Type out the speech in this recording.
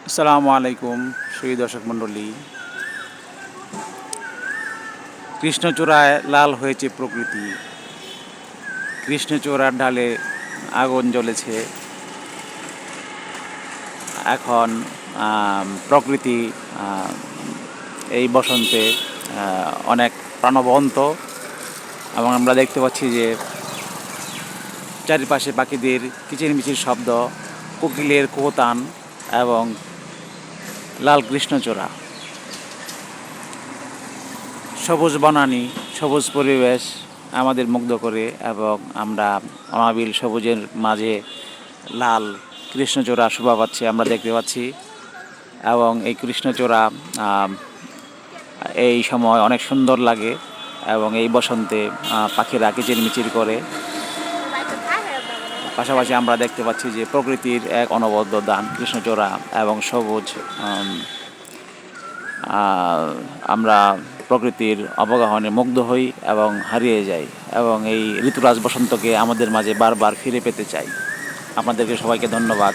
আসসালামু আলাইকুম সুধী দর্শক মণ্ডলী। কৃষ্ণচূড়ায় লাল হয়েছে প্রকৃতি, কৃষ্ণচূড়ার ঢালে আগুন জ্বলেছে। এখন প্রকৃতি এই বসন্তে অনেক প্রাণবন্ত, এবং আমরা দেখতে পাচ্ছি যে চারিপাশে পাখিদের কিচিরমিচির শব্দ, কোকিলের কোহতান এবং লাল কৃষ্ণচূড়া। সবুজ বনানী, সবুজ পরিবেশ আমাদের মুগ্ধ করে, এবং আমরা অনাবিল সবুজের মাঝে লাল কৃষ্ণচূড়া শোভা পাচ্ছে আমরা দেখতে পাচ্ছি। এবং এই কৃষ্ণচূড়া এই সময় অনেক সুন্দর লাগে, এবং এই বসন্তে পাখিরা কিচিরমিচির করে। পাশাপাশি আমরা দেখতে পাচ্ছি যে প্রকৃতির এক অনবদ্য দান কৃষ্ণচূড়া এবং সবুজ। আমরা প্রকৃতির অবগাহনে মুগ্ধ হই এবং হারিয়ে যাই, এবং এই ঋতুরাজ বসন্তকে আমাদের মাঝে বারবার ফিরে পেতে চাই। আপনাদেরকে সবাইকে ধন্যবাদ।